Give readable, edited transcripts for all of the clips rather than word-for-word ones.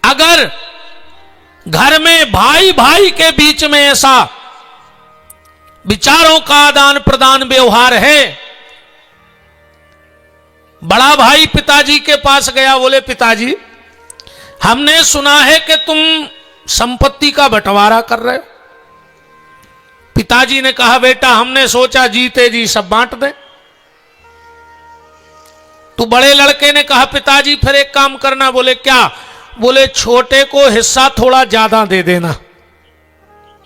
अगर घर में भाई भाई के बीच में ऐसा विचारों का आदान प्रदान व्यवहार है, बड़ा भाई पिताजी के पास गया, बोले पिताजी हमने सुना है कि तुम संपत्ति का बंटवारा कर रहे हो। पिताजी ने कहा बेटा हमने सोचा जीते जी सब बांट दें। तो बड़े लड़के ने कहा पिताजी फिर एक काम करना। बोले क्या? बोले छोटे को हिस्सा थोड़ा ज्यादा दे देना।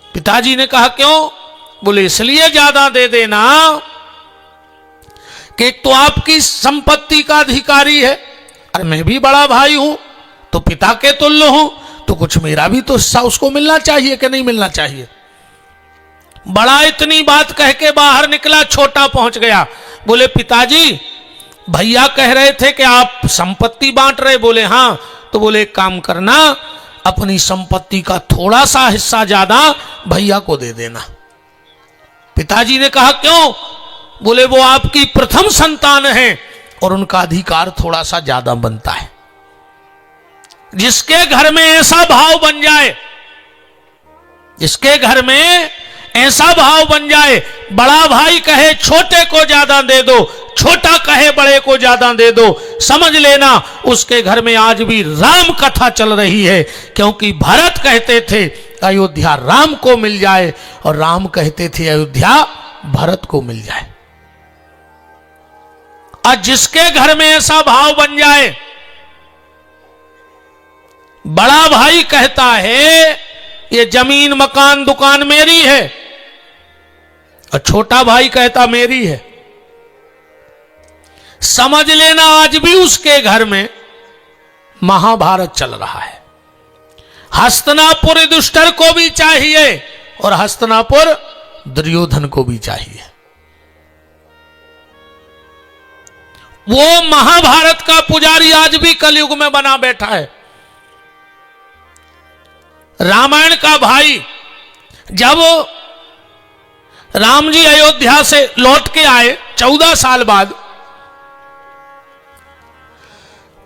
पिताजी ने कहा क्यों? बोले इसलिए ज्यादा दे देना कि तो आपकी संपत्ति का अधिकारी है, अरे मैं भी बड़ा भाई हूं तो पिता के तुल्य हूं, तो कुछ मेरा भी तो हिस्सा उसको मिलना चाहिए कि नहीं मिलना चाहिए। बड़ा इतनी बात कह के बाहर निकला, छोटा पहुंच गया। बोले पिताजी भैया कह रहे थे कि आप संपत्ति बांट रहे। बोले हाँ। तो बोले एक काम करना, अपनी संपत्ति का थोड़ा सा हिस्सा ज्यादा भैया को दे देना। पिताजी ने कहा क्यों? बोले वो आपकी प्रथम संतान है और उनका अधिकार थोड़ा सा ज्यादा बनता है। जिसके घर में ऐसा भाव बन जाए, जिसके घर में ऐसा भाव बन जाए, बड़ा भाई कहे छोटे को ज्यादा दे दो, छोटा कहे बड़े को ज्यादा दे दो, समझ लेना उसके घर में आज भी राम कथा चल रही है। क्योंकि भरत कहते थे अयोध्या राम को मिल जाए और राम कहते थे अयोध्या भरत को मिल जाए। आज जिसके घर में ऐसा भाव बन जाए, बड़ा भाई कहता है ये जमीन मकान दुकान मेरी है और छोटा भाई कहता मेरी है, समझ लेना आज भी उसके घर में महाभारत चल रहा है। हस्तिनापुर युधिष्ठिर को भी चाहिए और हस्तिनापुर दुर्योधन को भी चाहिए। वो महाभारत का पुजारी आज भी कलयुग में बना बैठा है। रामायण का भाई जब राम जी अयोध्या से लौट के आए 14 साल बाद,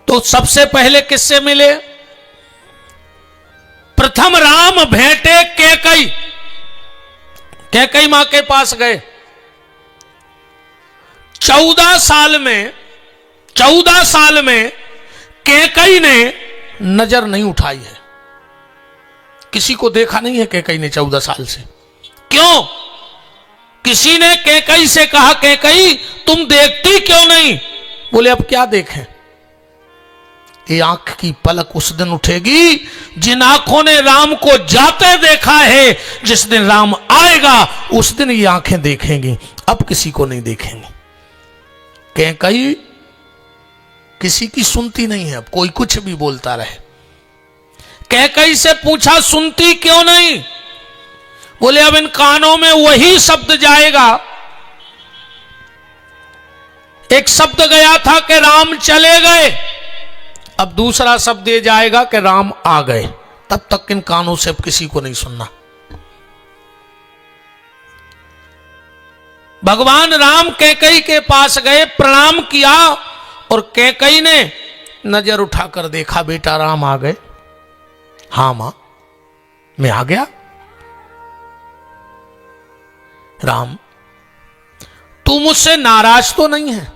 तो सबसे पहले किससे मिले? प्रथम राम भेंटे कैकई, कैकई मां के पास गए। 14 साल में कैकई ने नजर नहीं उठाई है, किसी को देखा नहीं है कैकई ने 14 साल से। क्यों? किसी ने कैकई से कहा कैकई तुम देखती क्यों नहीं? बोले अब क्या देखें, ये आंख की पलक उस दिन उठेगी जिन आंखों ने राम को जाते देखा है, जिस दिन राम आएगा उस दिन ये आंखें देखेंगी, अब किसी को नहीं देखेंगी। कैकई किसी की सुनती नहीं है, अब कोई कुछ भी बोलता रहे। कैकई से पूछा सुनती क्यों नहीं? बोले अब इन कानों में वही शब्द जाएगा, एक शब्द गया था कि राम चले गए, अब दूसरा शब्द ये जाएगा कि राम आ गए, तब तक इन कानों से अब किसी को नहीं सुनना। भगवान राम कैकई के पास गए, प्रणाम किया और कैकई ने नजर उठाकर देखा, बेटा राम आ गए? हाँ मां मैं आ गया। राम तू मुझसे नाराज तो नहीं है?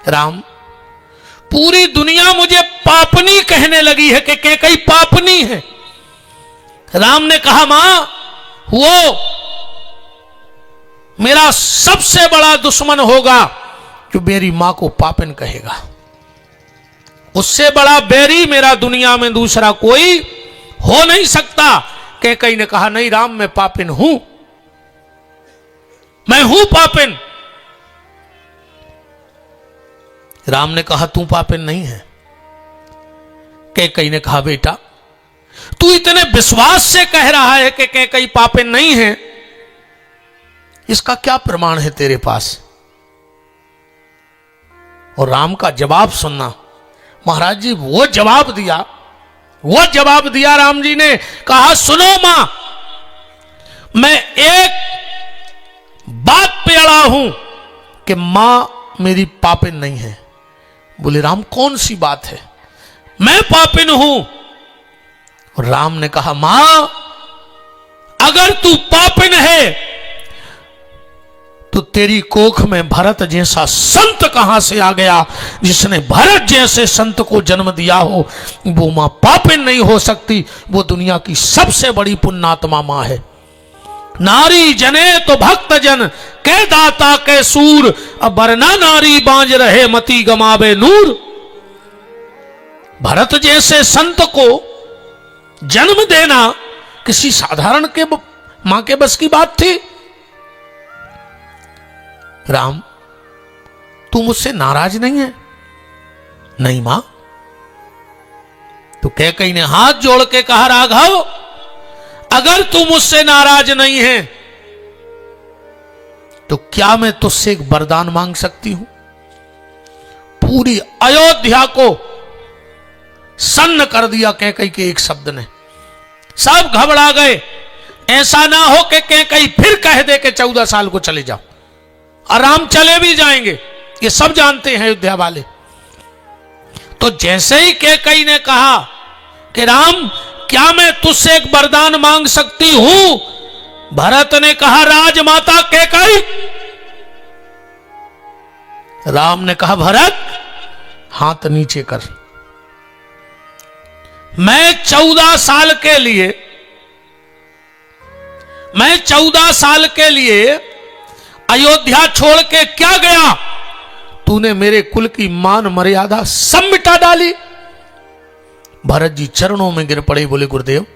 राम पूरी दुनिया मुझे पापनी कहने लगी है कि कैकई पापनी है। राम ने कहा मां वो मेरा सबसे बड़ा दुश्मन होगा जो मेरी मां को पापिन कहेगा, उससे बड़ा बैरी मेरा दुनिया में दूसरा कोई हो नहीं सकता। कैकई ने कहा नहीं राम मैं पापिन हूं, मैं हूं पापिन। राम ने कहा तू पापिन नहीं है। कैकई ने कहा बेटा तू इतने विश्वास से कह रहा है कि कैकई पापिन नहीं है, इसका क्या प्रमाण है तेरे पास? और राम का जवाब सुनना। महाराज जी वो जवाब दिया राम जी ने, कहा सुनो मां मैं एक बात पे अड़ा हूं कि मां मेरी पापिन नहीं है। बोले राम कौन सी बात है? मैं पापिन हूं। राम ने कहा, मां अगर तू पापिन है तो तेरी कोख में भरत जैसा संत कहां से आ गया? जिसने भरत जैसे संत को जन्म दिया हो वो मां पापिन नहीं हो सकती। वो दुनिया की सबसे बड़ी पुण्यात्मा मां है। नारी जने तो भक्त जन के दाता के सूर, अब वरना नारी बांझ रहे मति गमावे नूर। भरत जैसे संत को जन्म देना किसी साधारण के मां के बस की बात थी? राम, तू मुझसे नाराज नहीं है? नहीं मां। तो कैकेयी ने हाथ जोड़ के कहा, राघव अगर तू मुझसे नाराज नहीं है तो क्या मैं तुझसे एक वरदान मांग सकती हूं? पूरी अयोध्या को सन्न कर दिया कैकेयी के एक शब्द ने। सब घबरा गए। ऐसा ना हो कि कैकेयी फिर कह दे कि 14 साल को चले जाओ, और राम चले भी जाएंगे, ये सब जानते हैं अयोध्या वाले। तो जैसे ही कैकेयी ने कहा कि राम क्या मैं तुझसे एक वरदान मांग सकती हूं, भरत ने कहा, राजमाता कैकेयी। राम ने कहा, भरत हाथ नीचे कर। मैं 14 साल के लिए अयोध्या छोड़ के क्या गया? तूने मेरे कुल की मान मर्यादा सब मिटा डाली। भरत जी चरणों में गिर पड़े, बोले, गुरुदेव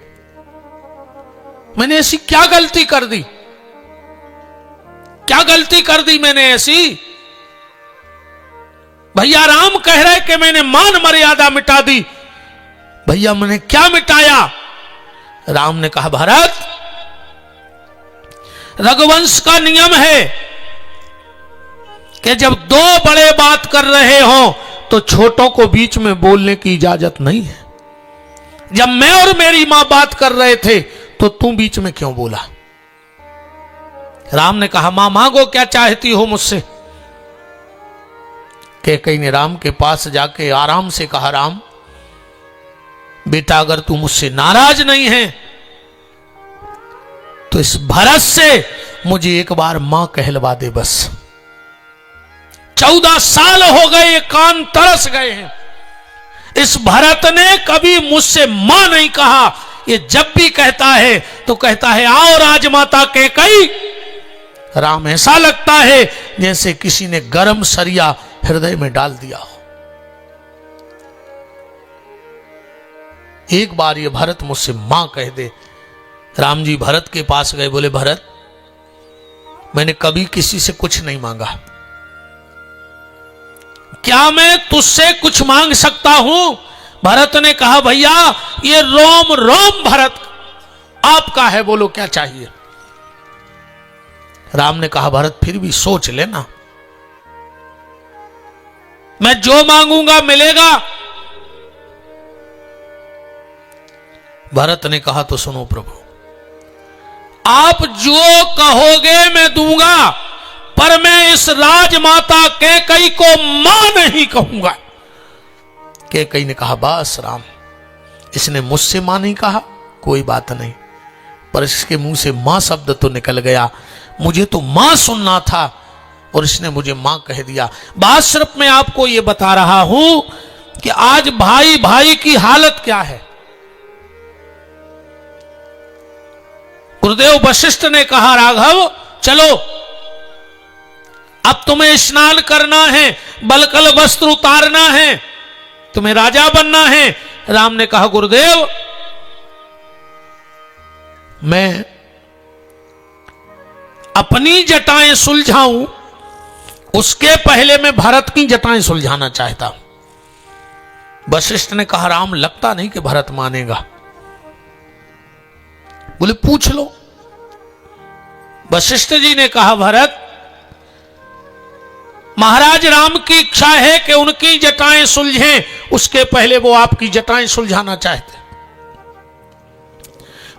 मैंने ऐसी क्या गलती कर दी? क्या गलती कर दी मैंने ऐसी? भैया राम कह रहे कि मैंने मान मर्यादा मिटा दी। भैया मैंने क्या मिटाया? राम ने कहा, भरत रघुवंश का नियम है कि जब दो बड़े बात कर रहे हो तो छोटों को बीच में बोलने की इजाजत नहीं है। जब मैं और मेरी मां बात कर रहे थे तो तू बीच में क्यों बोला? राम ने कहा, मां मांगो, क्या चाहती हो मुझसे? कैकेयी ने राम के पास जाके आराम से कहा, राम बेटा अगर तू मुझसे नाराज नहीं है तो इस भरत से मुझे एक बार मां कहलवा दे बस। 14 साल हो गए, कान तरस गए हैं। इस भरत ने कभी मुझसे मां नहीं कहा। ये जब भी कहता है तो कहता है, आओ राजमाता कैकेयी। राम ऐसा लगता है जैसे किसी ने गरम सरिया हृदय में डाल दिया हो। एक बार ये भरत मुझसे मां कह दे। राम जी भरत के पास गए, बोले, भरत मैंने कभी किसी से कुछ नहीं मांगा, क्या मैं तुझसे कुछ मांग सकता हूं? भरत ने कहा, भैया ये रोम रोम भरत आपका है, बोलो क्या चाहिए? राम ने कहा, भरत फिर भी सोच लेना, मैं जो मांगूंगा मिलेगा। भरत ने कहा, तो सुनो प्रभु, आप जो कहोगे मैं दूंगा, पर मैं इस राजमाता कैकेयी को मां नहीं कहूंगा। कैकेयी ने कहा, बस राम, इसने मुझसे मां नहीं कहा, कोई बात नहीं, पर इसके मुंह से मां शब्द तो निकल गया। मुझे तो मां सुनना था और इसने मुझे मां कह दिया। बात सिर्फ मैं आपको यह बता रहा हूं कि आज भाई भाई की हालत क्या है। गुरुदेव वशिष्ठ ने कहा, राघव चलो, अब तुम्हें स्नान करना है, बलकल वस्त्र उतारना है, तुम्हें राजा बनना है। राम ने कहा, गुरुदेव मैं अपनी जटाएं सुलझाऊं उसके पहले मैं भरत की जटाएं सुलझाना चाहता हूं। वशिष्ठ ने कहा, राम लगता नहीं कि भरत मानेगा। बोले, पूछ लो। वशिष्ठ जी ने कहा, भरत महाराज राम की इच्छा है कि उनकी जटाएं सुलझें, उसके पहले वो आपकी जटाएं सुलझाना चाहते।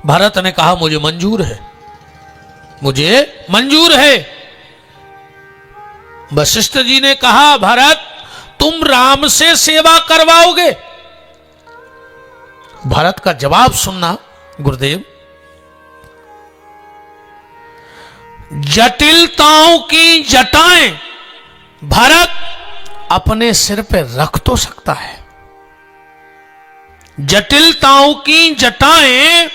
भरत ने कहा, मुझे मंजूर है, मुझे मंजूर है। वशिष्ठ जी ने कहा, भरत तुम राम से सेवा करवाओगे? भरत का जवाब सुनना गुरुदेव। जटिलताओं की जटाएं भरत अपने सिर पे रख तो सकता है, जटिलताओं की जटाएं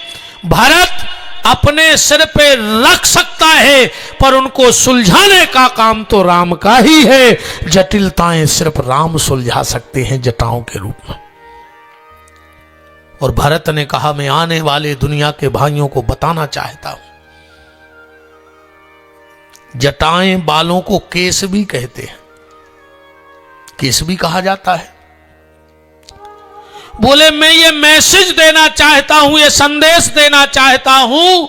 भरत अपने सिर पे रख सकता है, पर उनको सुलझाने का काम तो राम का ही है। जटिलताएं सिर्फ राम सुलझा सकते हैं जटाओं के रूप में। और भरत ने कहा, मैं आने वाले दुनिया के भाइयों को बताना चाहता हूं, जटाएं बालों को केस भी कहते हैं, केस भी कहा जाता है। बोले, मैं ये मैसेज देना चाहता हूं, ये संदेश देना चाहता हूं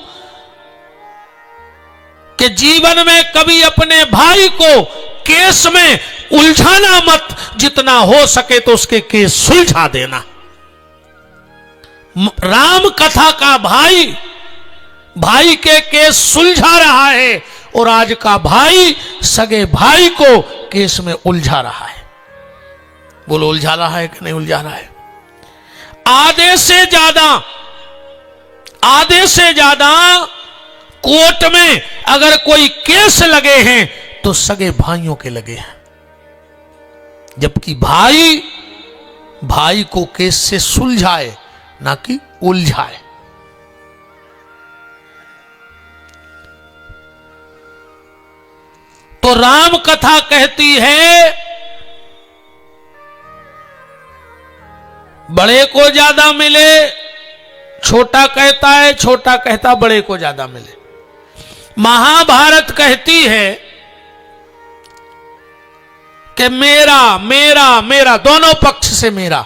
कि जीवन में कभी अपने भाई को केस में उलझाना मत, जितना हो सके तो उसके केस सुलझा देना। राम कथा का भाई के केस सुलझा रहा है, और आज का भाई सगे भाई को केस में उलझा रहा है। बोलो, उलझा रहा है कि नहीं उलझा रहा है? आधे से ज्यादा कोर्ट में अगर कोई केस लगे हैं तो सगे भाइयों के लगे हैं, जबकि भाई को केस से सुलझाए ना कि उलझाए। तो राम कथा कहती है, बड़े को ज्यादा मिले, छोटा कहता है, छोटा कहता बड़े को ज्यादा मिले। महाभारत कहती है कि मेरा मेरा मेरा, दोनों पक्ष से मेरा।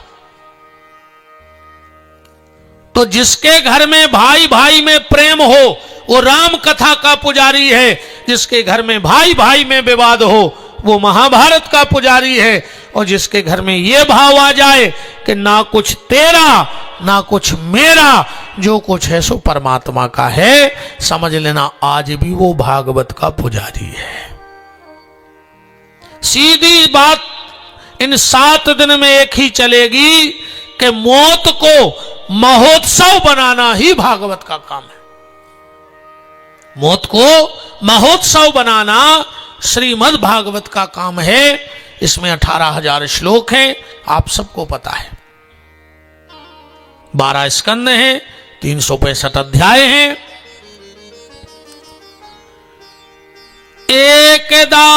तो जिसके घर में भाई भाई में प्रेम हो वो राम कथा का पुजारी है, जिसके घर में भाई भाई में विवाद हो वो महाभारत का पुजारी है। और जिसके घर में ये भाव आ जाए कि ना कुछ तेरा ना कुछ मेरा, जो कुछ है सो परमात्मा का है, समझ लेना आज भी वो भागवत का पुजारी है। सीधी बात इन 7 दिन में एक ही चलेगी कि मौत को महोत्सव बनाना ही भागवत का काम है। मौत को महोत्सव बनाना श्रीमद् भागवत का काम है। इसमें 18,000 श्लोक हैं, आप सबको पता है। 12 स्कंद हैं, 365 अध्याय हैं। एकदा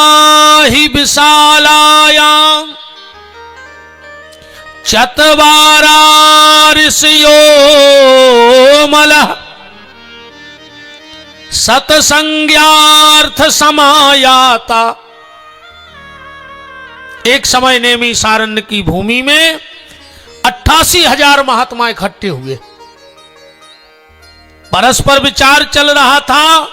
हि विशालायां चत्वारा ऋषयो मलः सत्संज्ञार्थ समायाता। एक समय नेमी सारण्य की भूमि में 88,000 महात्मा इकट्ठे हुए। परस्पर विचार चल रहा था